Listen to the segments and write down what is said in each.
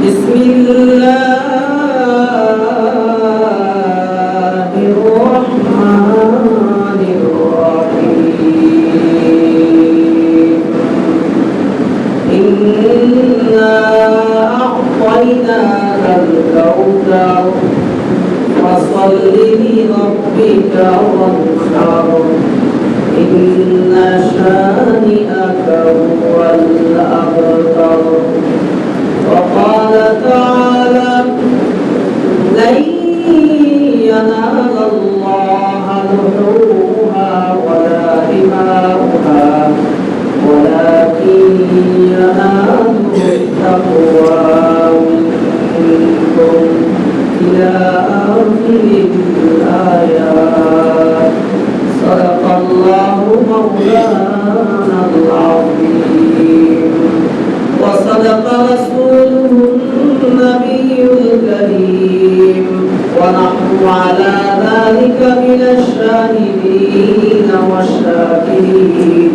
بسم الله الرحمن الرحيم إنا أعطيناك الكوثر فصل لربك وانحر إن شانئك هو الأبتر وقال تعالى لن ينال الله لحومها ولا دماؤها ولكن يناله التقوى منكم إلى آخر الآيات صدق الله مولانا العظيم وصدق رسوله النبي الكريم ونحن على ذلك من الشاهدين والشاكرين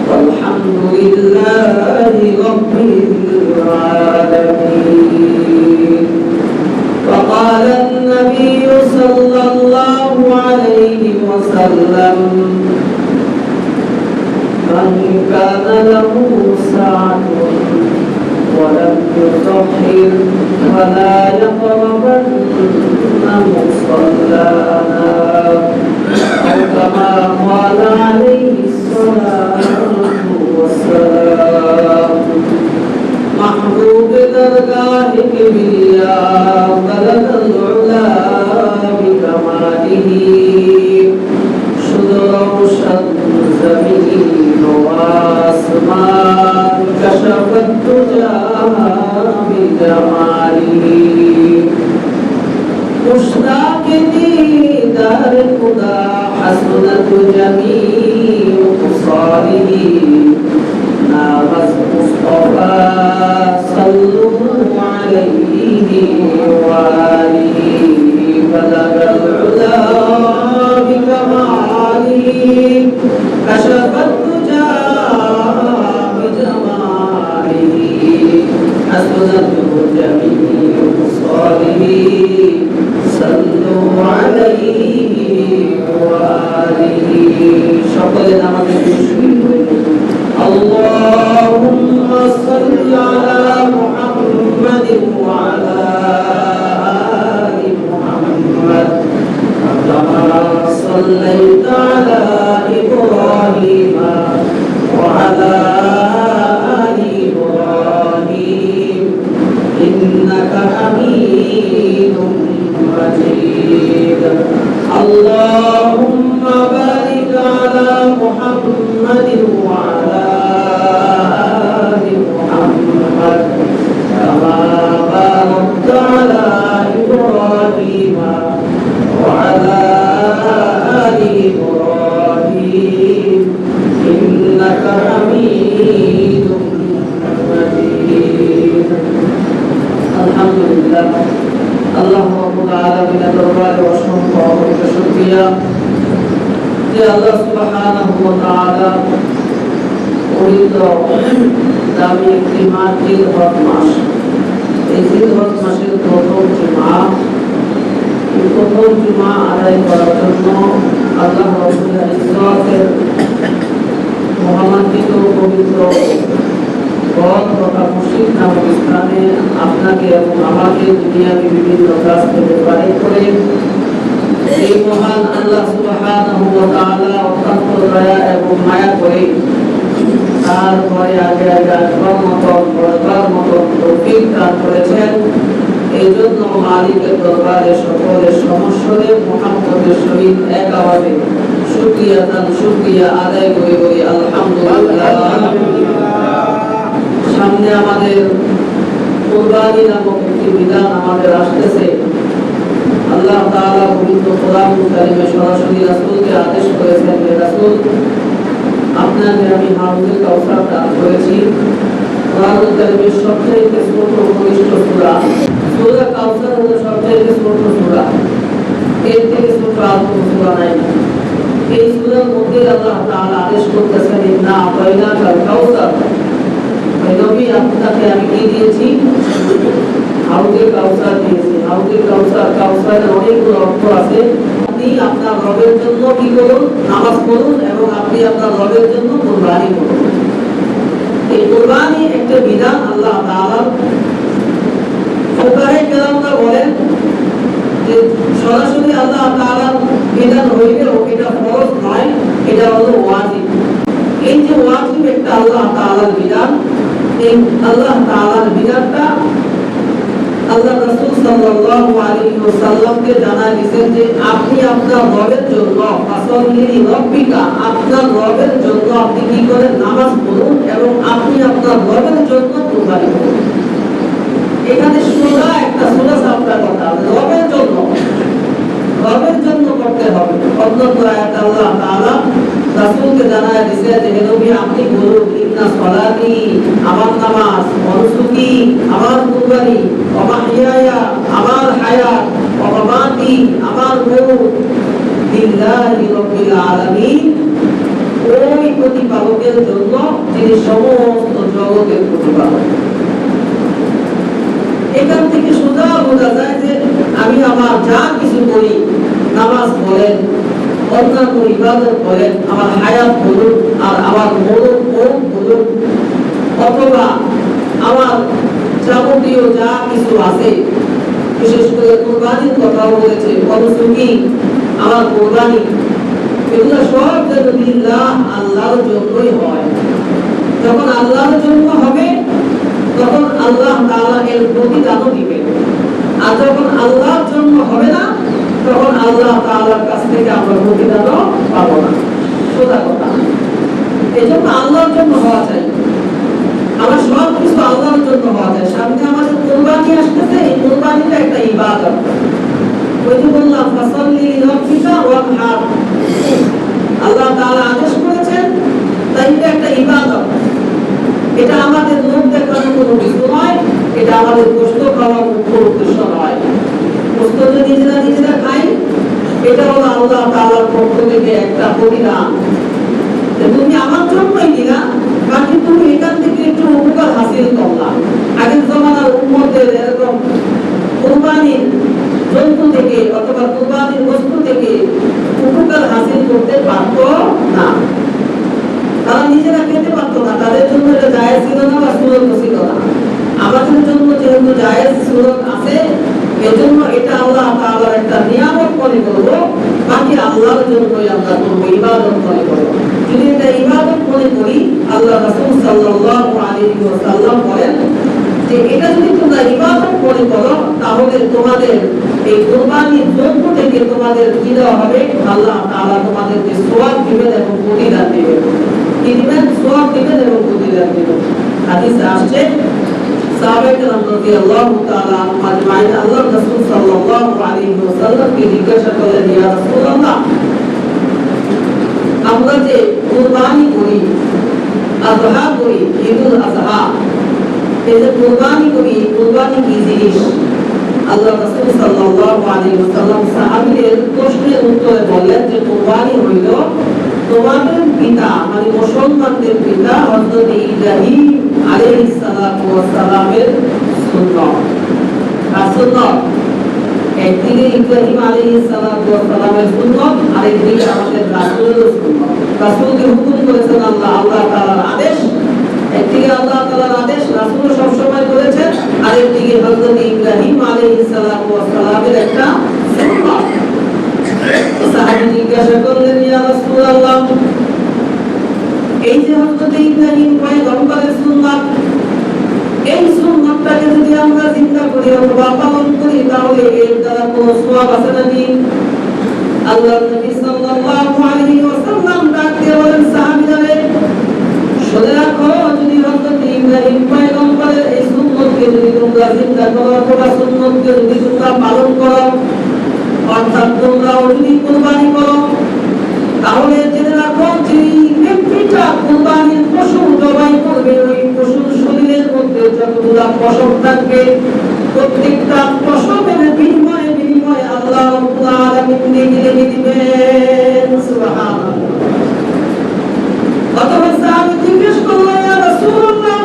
والحمد لله رب العالمين. وقال النبي صلى الله عليه وسلم من كان له سعة ولم يطهر فلا يقربن مصلانا أو كما قال عليه الصلاة والسلام. محبوب درگاہ کبریا بلد العلا بکماله شد روشن زمین و آسمان کشفت تجا بجماله مشتاق دیدار خدا حسنت جمیع خصاله ناغز مصطفى صلوا عليه وآله بلغ العلا بكماله كشف الدجى بجماله حسنته جميع خصاله صلوا عليه وآله شكرا لمن اللهم صل على محمد وعلى آل محمد كما صليت على إبراهيم وعلى آل إبراهيم إنك حميد مجيد. اللهم بارك على محمد وعلى آل محمد كما باركت على إبراهيم وعلى آل إبراهيم إنك حميد مجيد. الحمد لله আল্লাহ রাব্বুল আলামিনের দরবারে অসংখ্য অগণিত শুকরিয়া যে আল্লাহ সুবহানাহু ওয়া তাআলা পবিত্র দামি একটি মাস জিলহজ মাস, এই জিলহজ মাসের প্রথম জুমা আদায় করার জন্য আল্লাহ রাব্বুল ইজ্জতের মহামান্বিত পবিত্র পথ তথা মসজিদ নামক স্থানে আপনাকে এবং আমাকে দুনিয়াবি বিভিন্ন কাজ থেকে বাহির করে এই মহান আল্লাহ সুবহানাহু ওয়া তাআলা অত্যন্ত দয়া এবং মায়া করে তারপরে আগে আসবার মতন বসবার মতন তৌফিক দান করেছেন। এই জন্য মালিকের দরবারে সকলের সমস্যরে মুহাম্মদের সহিত এক আওয়াজে শুকরিয়া আদায় করে বলি আলহামদুলিল্লাহ। সামনে আমাদের কুরবানি নামক একটি বিধান আমাদের আসতেছে। আল্লাহ তাআলা পবিত্র কোরআনুল কারীমে সরাসরি রাসূলকে আদেশ করেছেন যে রাসূল আপনাকে আমি হাউজুল কাউসার দান করেছি। কোরআনুল কারীমের সবচেয়ে ছোট ঘনিষ্ঠ সূরা সূরা কাউসার হলো সবচেয়ে ছোট সূরা, এর থেকে ছোট আর কোনো সূরা নাই। এই সূরার মধ্যে আল্লাহ তাআলা আদেশ করতেছেন ইন্না আতাইনাকাল কাউসার। নবী আপনাকে আমি কি দিয়েছি? হাউজে কাউসার দিয়েছি। হাউজে কাউসার, কাউসারের অনেকগুলো অর্থ আছে। আপনি আপনার রবের জন্য কি করুন? নামাজ পড়ুন এবং আপনি আপনার রবের জন্য কুরবানি করুন। এই কুরবানি একটা বিধান আল্লাহ তাআলা। ফুকাহে কেরামরা বলেন যে সরাসরি আল্লাহ তাআলার বিধান হইলেও এটা ফরজ নয়, এটা হলো ওয়াজিব। এই যে ওয়াজিব একটা আল্লাহ তাআলার বিধান, এই আল্লাহ তাআলার বিধানটা আল্লাহ রাসূল সাল্লাল্লাহু আলাইহি ওয়াসাল্লামকে জানায় দিয়েছেন যে আপনি আপনার রবের জন্য ফাসাল্লি রাব্বিকা, আপনার রবের জন্য আপনি কি করেন? নামাজ পড়ুন এবং আপনি আপনার রবের জন্য কুরবানি করুন। এখানে সোজা একটা সোজা সাপটা কথা, রবের জন্য, রবের জন্য করতে হবে। অন্য আয়াত আল্লাহ তাআলা রাসূলকে জানায় দিয়েছে যে হে নবী আপনি বলুন ইন্না সলাতি, আমার নামাজ, ওয়া নুসুকি, আমার কুরবানি, ওয়া মাহইয়ায়া, আমার হায়াত, ওয়া মামাতি, আমার মওত লিল্লাহি রাব্বিল আলামিন, ওই প্রতিপালকের জন্য যিনি সমস্ত জগতের প্রতিপালক। এখান থেকে সোজা বোঝা যায় যে আমি আমার যা কিছু করি, নামাজ পড়েন, অন্যান্য ইবাদত করেন, আমার হায়াত বলুন আর আমার মরণ বলুন, অথবা আমার যাবতীয় যা কিছু আছে, বিশেষ করে কুরবানির কথাও বলেছে, অনুসুকি, আমার কুরবানি, এগুলো সব যেন লিল্লাহ, আল্লাহর জন্যই হয়। যখন আল্লাহর জন্য হবে তখন আল্লাহ তাআলা এর প্রতিদানও দিবেন। আর যখন আল্লাহর জন্য হবে না তখন আল্লাহ তাআলার কাছ থেকে আমরা প্রতিদানও পাবো না। সোজা কথা। এজন্য আল্লাহর জন্য হওয়া চাই। আমার সব কিছু আল্লাহর জন্য হওয়া চাই। সামনে আমাদের কুরবানি আসতেছে, এই কুরবানিটা একটা ইবাদত। ওই যে বললাম ফাসাল্লি লিরাব্বিকা ওয়ানহার, আল্লাহ তাআলা আদেশ করেছেন, তাই এটা একটা ইবাদত। এটা আমাদের লোক দেখানোর কোনো কিছু নয়, এটা আমাদের কষ্ট খাওয়ার মুখ্য উদ্দেশ্য নয়। কষ্ট যদি নিজেরা খাই, এটা হলো আল্লাহ তাআলার পক্ষ থেকে একটা প্রতিদান। তুমি আমার জন্যই দিলা, বাকি তুমি এখান থেকে একটু উপকার হাসিল করলা। আগের জমানার উম্মতদের এরকম কুরবানির জন্তু থেকে অথবা কুরবানির বস্তু থেকে উপকার হাসিল করতে পারত না। তারা নিজেরা খেতে পারতো না, তাদের জন্য এটা জায়েজ ছিল না বা সুন্নত ছিল না। আমাদের জন্য যেহেতু জায়েজ সুন্নত আছে, এজন্য এটা আল্লাহ তাআলার একটা নিয়ামত মনে করব, বাকি আল্লাহর জন্যই আমরা করব, ইবাদত মনে করব। যদি এটা ইবাদত মনে করি, আল্লাহ রাসূল সাল্লাল্লাহু আলাইহি ওয়াসাল্লাম বলেন যে এটা যদি তোমরা ইবাদত মনে করো, তাহলে তোমাদের এই কুরবানির জন্তু থেকে তোমাদের কি দেওয়া হবে? আল্লাহ তাআলা তোমাদেরকে সওয়াব দিবেন এবং প্রতিদান দিবেন। কি দিবেন? সওয়াব দিবেন এবং প্রতিদান দিবেন। হাদিসে আসছে সাহাবায়ে কেরাম রাদিয়াল্লাহু তাআলা আজমাইন আল্লাহর রাসূল সাল্লাল্লাহু আলাইহি ওয়াসাল্লামকে জিজ্ঞাসা করলেন, ইয়া রাসূলুল্লাহ, আমরা যে কুরবানি করি, আযহা করি, ঈদুল আযহা, এই যে কুরবানি করি, কুরবানি কি জিনিস? আল্লাহ রাসূল সাল্লাল্লাহু আলাইহি ওয়াসাল্লাম সাহাবীদের প্রশ্নের উত্তরে বললেন যে কুরবানি হইল তোমাদের পিতা মানে মুসলমানদের পিতা হযরত ইব্রাহিম আলাইহিস সালাতু ওয়াস সালামের সুন্নাত। আর সুন্নাত একদিকে ইব্রাহিম আলাইহিস সালাতু ওয়াস সালামের সুন্নাত, আরেকদিকে আমাদের রাসূলের সুন্নাত। রাসূলকে হুকুম করেছেন আল্লাহ, আল্লাহ তাআলার আদেশ। একদিকে আল্লাহ তাআলার আদেশ, রাসূল সব সময় করেছেন, আরেকদিকে হযরত ইব্রাহিম আলাইহিস সালাতু ওয়াস সালামের একটা সুন্নাত। সাহাবী জিজ্ঞাসা করলেন, ইয়া রাসূলুল্লাহ, এই যে হযরত ইব্রাহিম পয়গম্বরের সুন্নাত, এই সুন্নাতটাকে যদি আমরা চিন্তা করি অথবা পালন করি, তাহলে এর দ্বারা কোনো সওয়াব আছে নাকি? আল্লাহর নবী সাল্লাল্লাহু আলাইহি ওয়াসাল্লাম ডাক দিয়ে বলেন, সাহাবীরা শুনে রাখো, যদি হযরত ইব্রাহিম পয়গম্বরের এই সুন্নাতকে যদি তোমরা চিন্তা করো অথবা সুন্নাতকে যদি তোমরা পালন করো, অর্থাৎ তোমরাও যদি কুরবানি করো, তাহলে জেনে রাখো যে ব্যক্তিটা কুরবানির পশু জবাই করবে, ওই পশুর শরীরের মধ্যে যতগুলো পশম থাকবে, প্রত্যেকটা পশমের বিনিময়ে আল্লাহ রাব্বুল আলামিন নেকি দিবেন। সুবহানাল্লাহ। অতঃপর সাহাবী জিজ্ঞেস করলেন, ইয়া রাসূলুল্লাহ,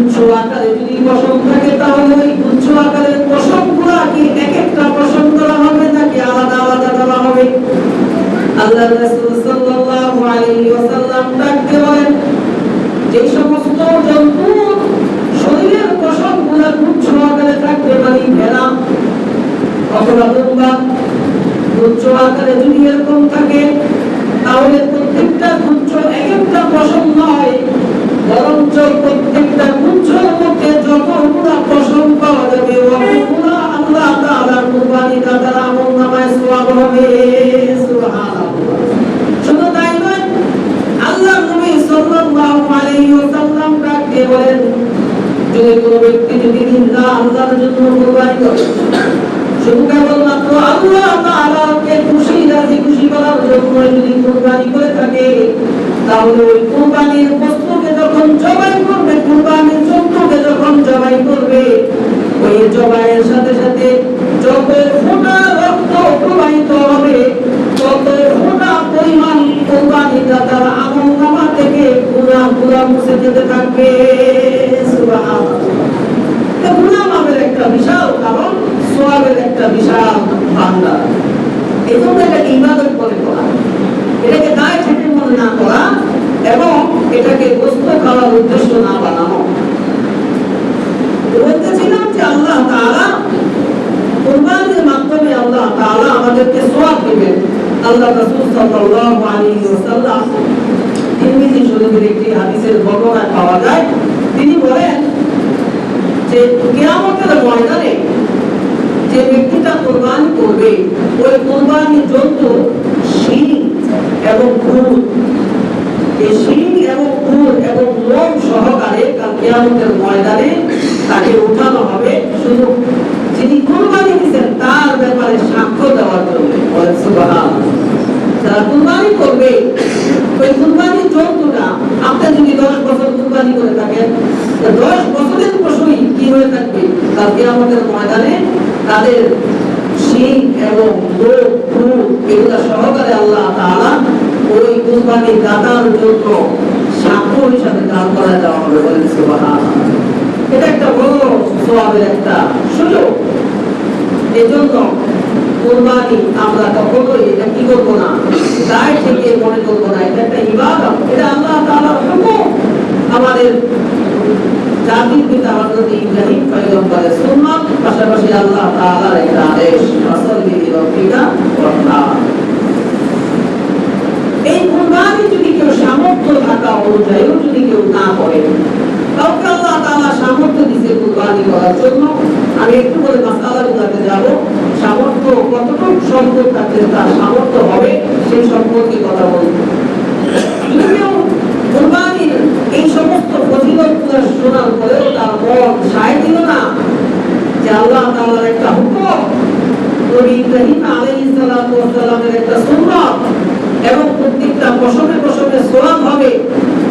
গুচ্ছ আকারে যদি পশম থাকে তাহলে ওই গুচ্ছ আকারের পশমগুলা কি এক একটা পশম করা হবে নাকি আলাদা আলাদা করা হবে? আল্লাহর রাসূল সাল্লাল্লাহু আলাইহি ওয়াসাল্লাম ডাকতে বলেন, যে সমস্ত জন্তুর শরীরের পশমগুলা গুচ্ছ আকারে থাকবে, মানে ভেড়া অথবা দুম্বা গুচ্ছ আকারে যদি এরকম থাকে, তাহলে প্রত্যেকটা গুচ্ছ এক একটা পশম নয়, বরঞ্চ প্রত্যেকটা গুচ্ছের মধ্যে যতগুলো পশম পাওয়া যাবে ওগুলো আল্লাহ তাআলার কুরবানি দাতার আমলনামায় সওয়াব হবে। সুবহানাল্লাহ। শুধু তাই নয়, আল্লাহর নবী সাল্লাল্লাহু আলাইহি ওয়াসাল্লাম ডাকতে বলেন, যদি কোনো ব্যক্তি যদি আল্লাহর জন্য কুরবানি করে, শুধু কেবলমাত্র আল্লাহ তাআলাকে খুশি রাজি খুশি করার জন্য যদি কুরবানি করে থাকে, তাহলে ওই কুরবানির বস্তুকে যখন জবাই করবে, কুরবানির জন্তুকে যখন জবাই করবে, ওই জবাইয়ের সাথে সাথে যত ফোঁটা রক্ত প্রবাহিত হবে, তত ফোঁটা পরিমাণ কুরবানি দাতার আমলনামা থেকে গুনাহগুলো মুছে যেতে থাকবে। সুবহানাল্লাহ। তো গুনাহ মাফের একটা বিশাল কারণ, সওয়াবের একটা বিশাল ভান্ডার। এই জন্য এটাকে ইবাদত করে করা, এটাকে দায় থেকে মনে না করা এবং এটাকে গোশত খাওয়ার উদ্দেশ্য না বানানো। বলতেছিলাম যে আল্লাহ তাআলা কুরবানির মাধ্যমে আল্লাহ তাআলা আমাদেরকে সওয়াব দিবেন। আল্লাহ রাসূল সাল্লাল্লাহু আলাইহি ওয়াসাল্লাম তিরমিজি শরীফের একটি হাদিসের বর্ণনা পাওয়া যায়, তিনি বলেন যে কিয়ামতের ময়দানে যে ব্যক্তিটা কুরবানি করবে, ওই কুরবানি জন্তু শিং এবং খুর, এই শিং এবং খুর এবং লোম সহকারে কাল কিয়ামতের ময়দানে তাকে উঠানো হবে, শুধু যিনি কুরবানি দিয়েছেন তার ব্যাপারে সাক্ষ্য দেওয়ার জন্য। সুবহানাল্লাহ। যারা কুরবানি করবে, ওই কুরবানির জন্তুটা আপনি যদি 10 বছর কুরবানি করে থাকেন, 10 বছরের পশুই কি হয়ে থাকবে কাল কিয়ামতের ময়দানে, তাদের শিং এবং লোম খুর এগুলা সহকারে আল্লাহ তাআলা ওই কুরবানি দাতার জন্য সাক্ষ্য হিসাবে দান করা দেওয়া হবে। সুবহানাল্লাহ। এটা একটা বড় সওয়াবের একটা সুযোগ। এজন্য কুরবানি আমরা কখনোই এটা কি করবো না, দায় থেকে মনে করবো না, এটা একটা ইবাদত, এটা আল্লাহ তাআলার হুকুম, আমাদের জাতির পিতা হযরত ইব্রাহিম পয়গম্বরের সুন্নাত, পাশাপাশি আল্লাহ তাআলার একটা আদেশ, ফাসাল্লি লিরাব্বিকা ওয়ানহার। এই কুরবানি যদি কেউ সামর্থ্য থাকা অনুযায়ী যদি কেউ না করে, কাউকে আল্লাহ তাআলা সামর্থ্য দিয়েছে কুরবানি করার জন্য, আমি একটু করে মাসালাগুলোতে যাব, সামর্থ্য কতটুকু সম্পদ থাকলে তার সামর্থ্য হবে সেই সম্পর্কে কথা বলব। যদিও কুরবানির এই সমস্ত ফজিলতগুলো শোনার পরেও তার মন সায় দিল না যে আল্লাহ তাআলার একটা হুকুম, নবী ইব্রাহিম আলাইহিস সালাতু ওয়াস সালামের একটা সুন্নাত, এবং প্রত্যেকটা পশমে পশমে সওয়াব হবে,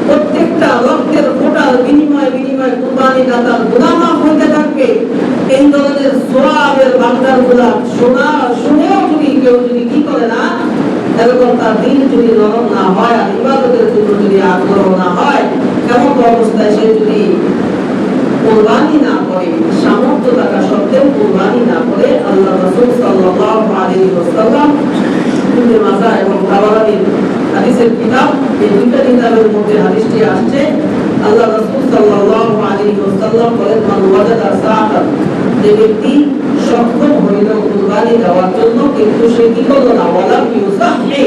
প্রত্যেকটা রক্তের ফোঁটার বিনিময়ে বিনিময়ে কুরবানি দাতার গুনাহ মাফ হতে থাকবে। এই ধরনের সওয়াবের ভান্ডারগুলো শুনেও যদি কেউ যদি কি করে না, এরকম তার দিল যদি নরম না হয় আর ইবাদতের জন্য যদি আগ্রহ না হয়, এমন অবস্থায় সে যদি কুরবানি না করে, সামর্থ্য থাকা সত্ত্বেও কুরবানি না করে, আল্লাহ রাসূল সাল্লাল্লাহু আলাইহি ওয়াসাল্লাম ইবনে মাজাহ এবং তাবারানির হাদিসের কিতাব, এই দুইটা কিতাবের মধ্যে হাদিসটি আসছে, আল্লাহ রাসূল সাল্লাল্লাহু আলাইহি ওয়াসাল্লাম বলেন, মান ওয়াজাদা সাআতান, যে ব্যক্তি সক্ষম হইল কুরবানি দেওয়ার জন্য কিন্তু সে কি করলো না, ওয়ালাম ইউসাহি,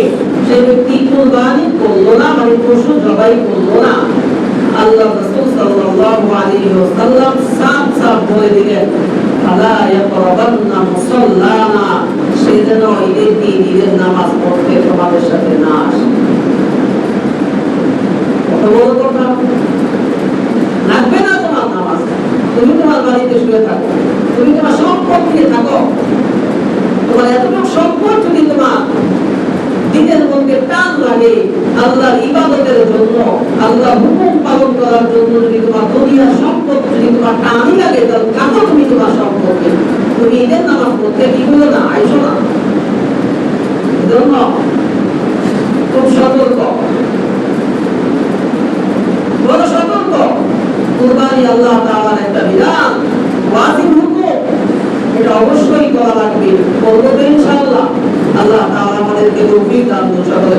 সে ব্যক্তি কুরবানি করলো না, মানে পশু জবাই করলো না, আল্লাহ রাসূল সাল্লাল্লাহু আলাইহি ওয়াসাল্লাম সাফ বলে দিলেন, ফালা ইয়াকরাবান্না মুসাল্লানা, সে যেন ঈদের দিন ঈদের নামাজ পড়তে তোমাদের সাথে না আসে। কত বড় কথা, লাগবে না তোমার নামাজ, তুমি তোমার বাড়িতে শুয়ে থাকো, তুমি তোমার সম্পদ নিয়ে থাকো, তোমার এতটুকু সম্পদ যদি তোমার দিনের মধ্যে টান লাগে আল্লাহর ইবাদতের জন্য, আল্লাহর হুকুম পালন করার জন্য, যদি তোমার দুনিয়ার সম্পদ যদি তোমার টানই লাগে, তাহলে কাটো তুমি তোমার সম্পদকে, তুমি ঈদের নামাজ পড়তে কি করো না, আইসো না। এজন্য খুব সতর্ক, বড় সতর্ক। কুরবানি আল্লাহ তাআলার একটা বিধান, ওয়াজিব হুকুম, এটা অবশ্যই করা লাগবে। করব তো ইনশাআল্লাহ। আল্লাহ তাআলা আমাদেরকে তৌফিক দান করুন। সকলে